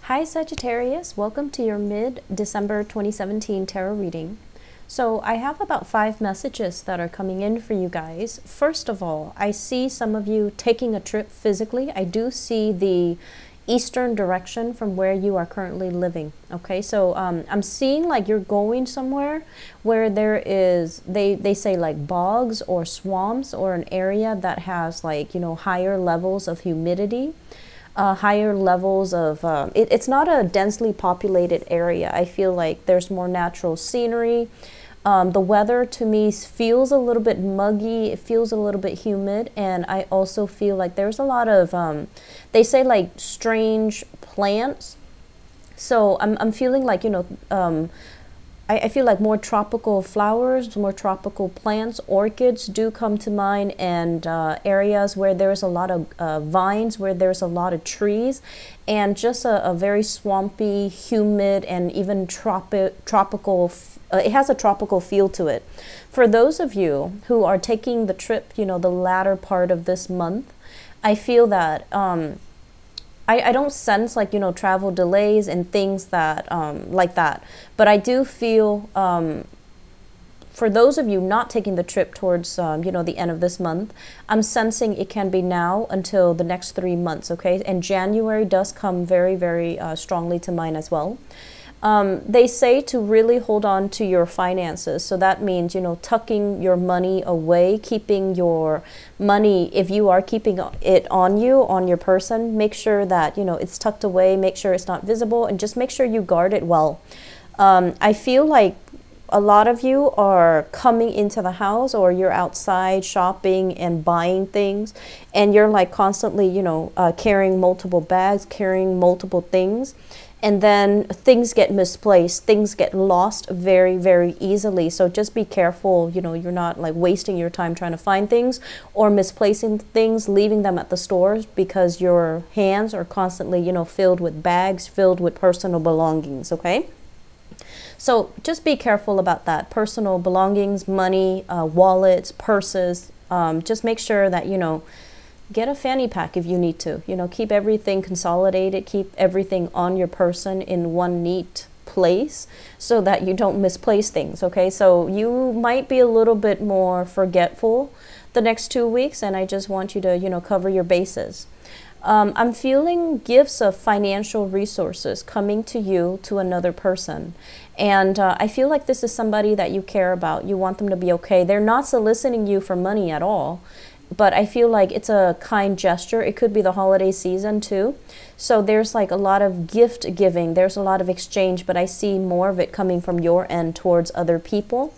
Hi Sagittarius, welcome to your mid-December 2017 tarot reading. So I have about 5 messages that are coming in for you guys. First of all, I see some of you taking a trip physically. I do see the eastern direction from where you are currently living. Okay, so I'm seeing like you're going somewhere where there is, they say like bogs or swamps or an area that has like, higher levels of humidity. Higher levels of it's not a densely populated area. I feel like there's more natural scenery. The weather to me feels a little bit muggy, it feels a little bit humid, and I also feel like there's a lot of they say like strange plants. So I'm feeling like I feel like more tropical flowers, more tropical plants, orchids do come to mind, and areas where there's a lot of vines, where there's a lot of trees, and just a very swampy, humid, and even tropical, it has a tropical feel to it. For those of you who are taking the trip, the latter part of this month, I feel that I don't sense like, travel delays and things that, like that. But I do feel, for those of you not taking the trip towards, the end of this month, I'm sensing it can be now until the next 3 months, okay? And January does come very, very strongly to mind as well. They say to really hold on to your finances. So that means, tucking your money away, keeping your money, if you are keeping it on you, on your person, make sure that, it's tucked away, make sure it's not visible, and just make sure you guard it well. I feel like a lot of you are coming into the house, or you're outside shopping and buying things, and you're like constantly, carrying multiple bags, carrying multiple things. And then things get misplaced, things get lost very, very easily. So just be careful, you're not like wasting your time trying to find things or misplacing things, leaving them at the stores, because your hands are constantly, filled with bags, filled with personal belongings, okay? So just be careful about that. Personal belongings, money, wallets, purses, just make sure that, get a fanny pack if you need to. Keep everything consolidated, keep everything on your person in one neat place so that you don't misplace things, okay? So you might be a little bit more forgetful the next 2 weeks, and I just want you to, cover your bases. I'm feeling gifts of financial resources coming to you, to another person. And I feel like this is somebody that you care about. You want them to be okay. They're not soliciting you for money at all, but I feel like it's a kind gesture. It could be the holiday season too. So there's like a lot of gift giving. There's a lot of exchange, but I see more of it coming from your end towards other people.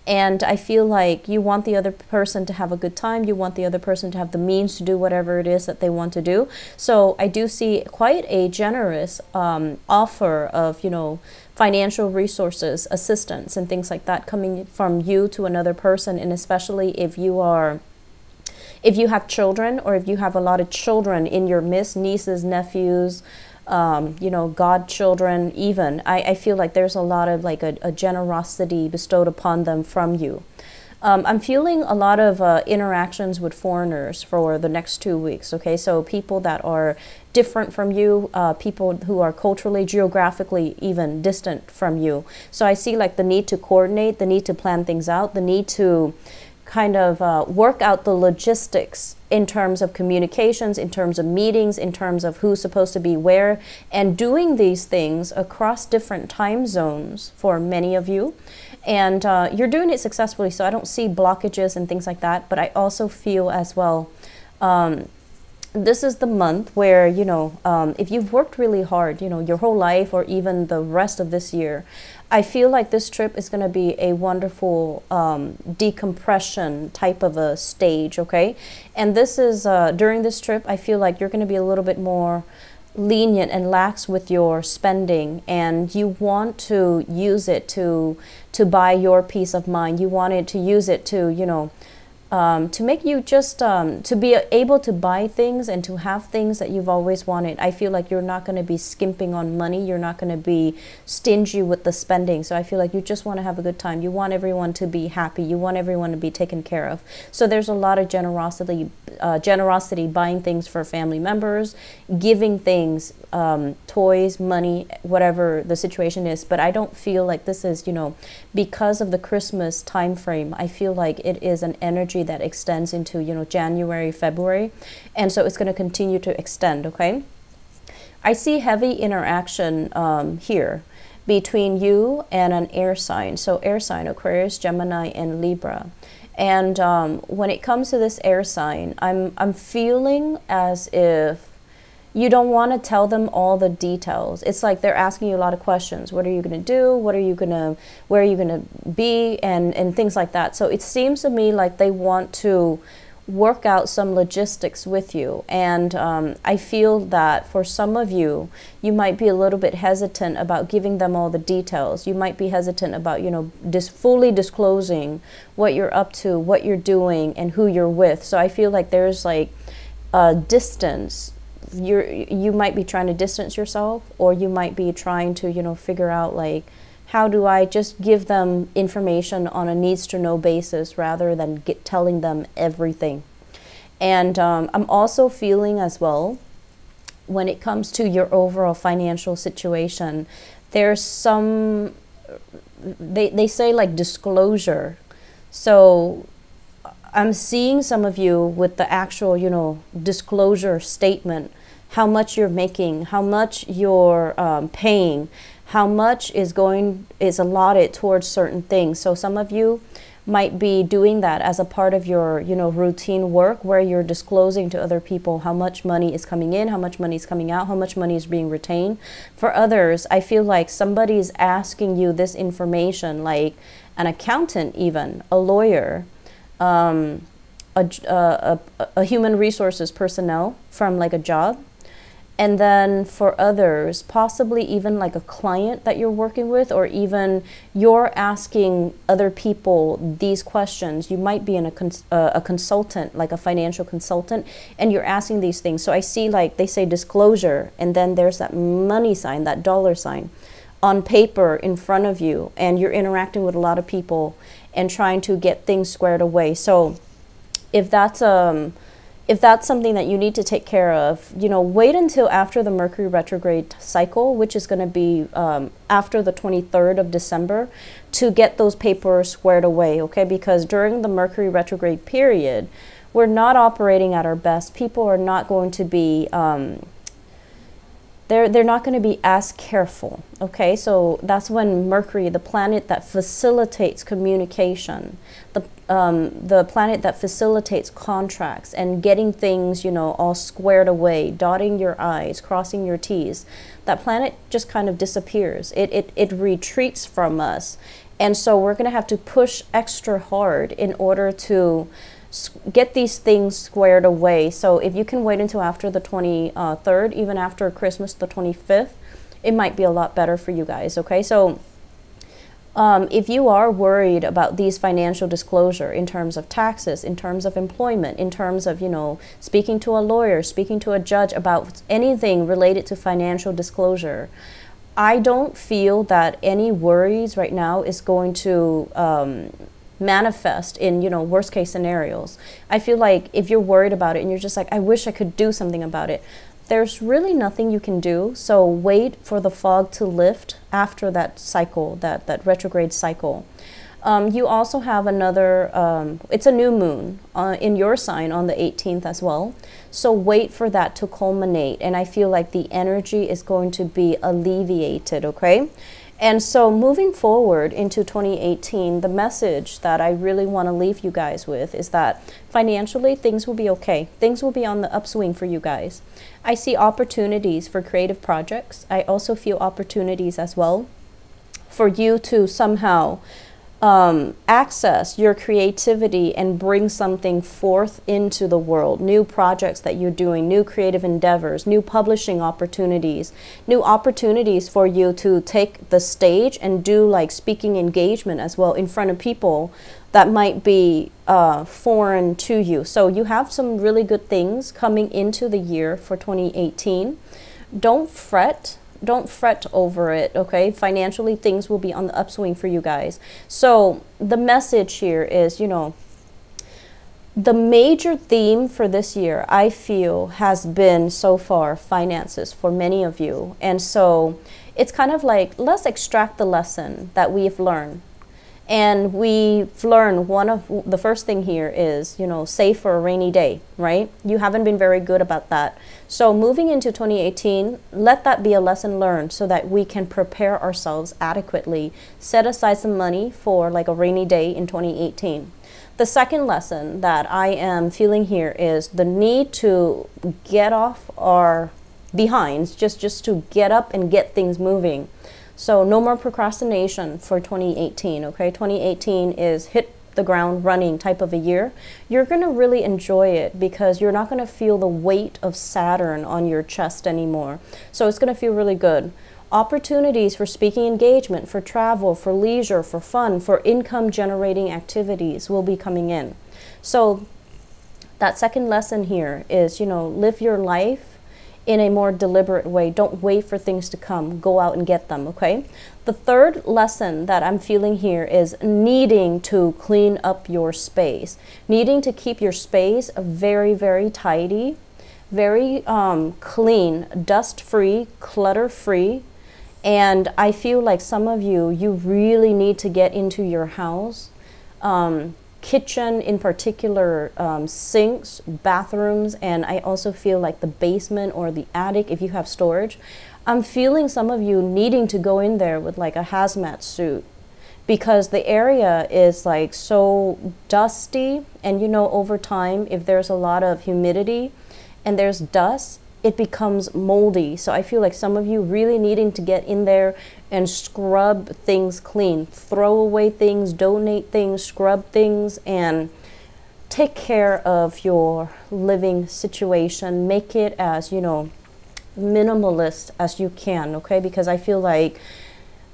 And I feel like you want the other person to have a good time. You want the other person to have the means to do whatever it is that they want to do. So I do see quite a generous offer of, financial resources, assistance, and things like that coming from you to another person. And especially if you have children, or if you have a lot of children in your midst, nieces, nephews, godchildren even, I feel like there's a lot of like a generosity bestowed upon them from you. I'm feeling a lot of interactions with foreigners for the next 2 weeks, okay? So people that are different from you, people who are culturally, geographically even distant from you. So I see like the need to coordinate, the need to plan things out, the need to kind of work out the logistics in terms of communications, in terms of meetings, in terms of who's supposed to be where, and doing these things across different time zones for many of you. And you're doing it successfully, so I don't see blockages and things like that. But I also feel as well, this is the month where, if you've worked really hard, your whole life, or even the rest of this year, I feel like this trip is going to be a wonderful decompression type of a stage, okay? And this is, during this trip, I feel like you're going to be a little bit more lenient and lax with your spending, and you want to use it to buy your peace of mind. You wanted to use it to, to make you just to be able to buy things and to have things that you've always wanted. I feel like you're not going to be skimping on money. You're not going to be stingy with the spending. So I feel like you just want to have a good time. You want everyone to be happy. You want everyone to be taken care of. So there's a lot of generosity, buying things for family members, giving things, toys, money, whatever the situation is. But I don't feel like this is, you know, because of the Christmas time frame. I feel like it is an energy that extends into, you know, January, February, and so it's going to continue to extend. Okay, I see heavy interaction here between you and an air sign. So air sign, Aquarius, Gemini, and Libra. And when it comes to this air sign, I'm feeling as if you don't want to tell them all the details. It's like they're asking you a lot of questions. What are you going to do? What are you going to, where are you going to be? And things like that. So it seems to me like they want to work out some logistics with you. And I feel that for some of you, you might be a little bit hesitant about giving them all the details. You might be hesitant about, you know, fully disclosing what you're up to, what you're doing, and who you're with. So I feel like there's like a distance. You might be trying to distance yourself, or you might be trying to, you know, figure out like, how do I just give them information on a needs to know basis rather than telling them everything. And I'm also feeling as well, when it comes to your overall financial situation, there's some, they say like disclosure. So I'm seeing some of you with the actual, you know, disclosure statement, how much you're making, how much you're paying, how much is allotted towards certain things. So some of you might be doing that as a part of your, you know, routine work, where you're disclosing to other people how much money is coming in, how much money is coming out, how much money is being retained. For others, I feel like somebody's asking you this information, like an accountant, even a lawyer, a human resources personnel from like a job. And then for others, possibly even like a client that you're working with, or even you're asking other people these questions. You might be a consultant, like a financial consultant, and you're asking these things. So I see, like they say disclosure, and then there's that money sign, that dollar sign on paper in front of you, and you're interacting with a lot of people and trying to get things squared away. So if that's something that you need to take care of, you know, wait until after the Mercury retrograde cycle, which is going to be after the 23rd of December, to get those papers squared away, okay? Because during the Mercury retrograde period, we're not operating at our best. People are not going to be, they're not going to be as careful, okay? So that's when Mercury, the planet that facilitates communication, the planet that facilitates contracts and getting things, you know, all squared away, dotting your I's, crossing your T's, that planet just kind of disappears. It retreats from us. And so we're going to have to push extra hard in order to get these things squared away. So if you can wait until after the 23rd, even after Christmas, the 25th, it might be a lot better for you guys, okay? So if you are worried about these financial disclosure in terms of taxes, in terms of employment, in terms of, you know, speaking to a lawyer, speaking to a judge about anything related to financial disclosure, I don't feel that any worries right now is going to manifest in, you know, worst case scenarios. I feel like if you're worried about it and you're just like, I wish I could do something about it, there's really nothing you can do. So wait for the fog to lift after that cycle, that retrograde cycle. You also have another, it's a new moon in your sign on the 18th as well. So wait for that to culminate. And I feel like the energy is going to be alleviated, okay? And so moving forward into 2018, the message that I really want to leave you guys with is that financially, things will be okay. Things will be on the upswing for you guys. I see opportunities for creative projects. I also feel opportunities as well for you to somehow access your creativity and bring something forth into the world. New projects that you're doing, new creative endeavors, new publishing opportunities, new opportunities for you to take the stage and do like speaking engagement as well in front of people that might be foreign to you. So you have some really good things coming into the year for 2018. Don't fret. Don't fret over it, okay? Financially, things will be on the upswing for you guys. So the message here is, you know, the major theme for this year, I feel, has been so far finances for many of you. And so it's kind of like, let's extract the lesson that we've learned. And we've learned one of the first thing here is, you know, save for a rainy day, right? You haven't been very good about that. So moving into 2018, let that be a lesson learned so that we can prepare ourselves adequately. Set aside some money for like a rainy day in 2018. The second lesson that I am feeling here is the need to get off our behinds, just to get up and get things moving. So no more procrastination for 2018, okay? 2018 is hit the ground running type of a year. You're going to really enjoy it because you're not going to feel the weight of Saturn on your chest anymore. So it's going to feel really good. Opportunities for speaking engagement, for travel, for leisure, for fun, for income generating activities will be coming in. So that second lesson here is, you know, live your life in a more deliberate way. Don't wait for things to come. Go out and get them, okay? The third lesson that I'm feeling here is needing to clean up your space. Needing to keep your space very, very tidy, very clean, dust-free, clutter-free. And I feel like some of you really need to get into your house. Kitchen in particular, sinks, bathrooms, and I also feel like the basement or the attic if you have storage. I'm feeling some of you needing to go in there with like a hazmat suit because the area is like so dusty, and you know, over time if there's a lot of humidity and there's dust, it becomes moldy. So I feel like some of you really needing to get in there and scrub things clean, throw away things, donate things, scrub things, and take care of your living situation. Make it as, you know, minimalist as you can, okay? Because I feel like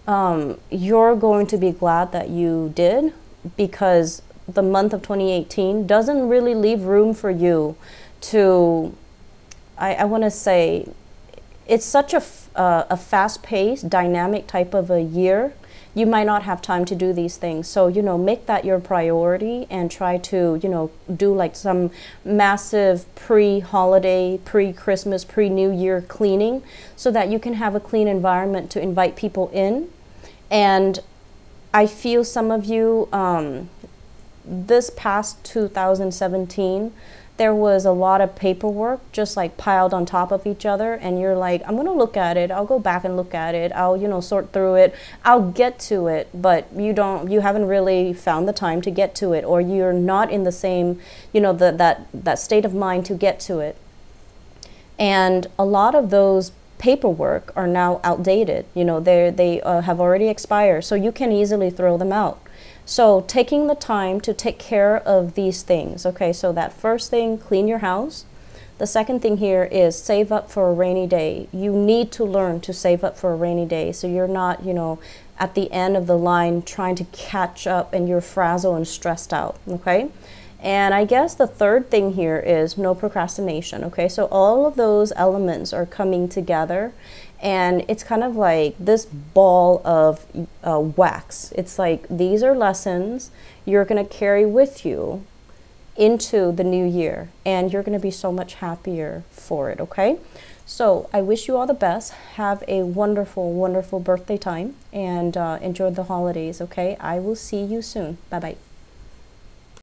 you're going to be glad that you did, because the month of 2018 doesn't really leave room for you to, I want to say, it's such a fast-paced, dynamic type of a year. You might not have time to do these things. So, you know, make that your priority and try to, you know, do like some massive pre-holiday, pre-Christmas, pre-New Year cleaning so that you can have a clean environment to invite people in. And I feel some of you, this past 2017, there was a lot of paperwork just like piled on top of each other, and you're like, I'm gonna look at it, I'll go back and look at it, I'll, you know, sort through it, I'll get to it, but you haven't really found the time to get to it, or you're not in the same, you know, that state of mind to get to it. And a lot of those paperwork are now outdated, you know, they have already expired, so you can easily throw them out. So taking the time to take care of these things, okay? So that first thing, clean your house. The second thing here is save up for a rainy day. You need to learn to save up for a rainy day so you're not, you know, at the end of the line trying to catch up and you're frazzled and stressed out, okay? And I guess the third thing here is no procrastination, okay? So all of those elements are coming together, and it's kind of like this ball of wax. It's like these are lessons you're going to carry with you into the new year, and you're going to be so much happier for it, okay? So I wish you all the best. Have a wonderful, wonderful birthday time, and enjoy the holidays, okay? I will see you soon. Bye-bye.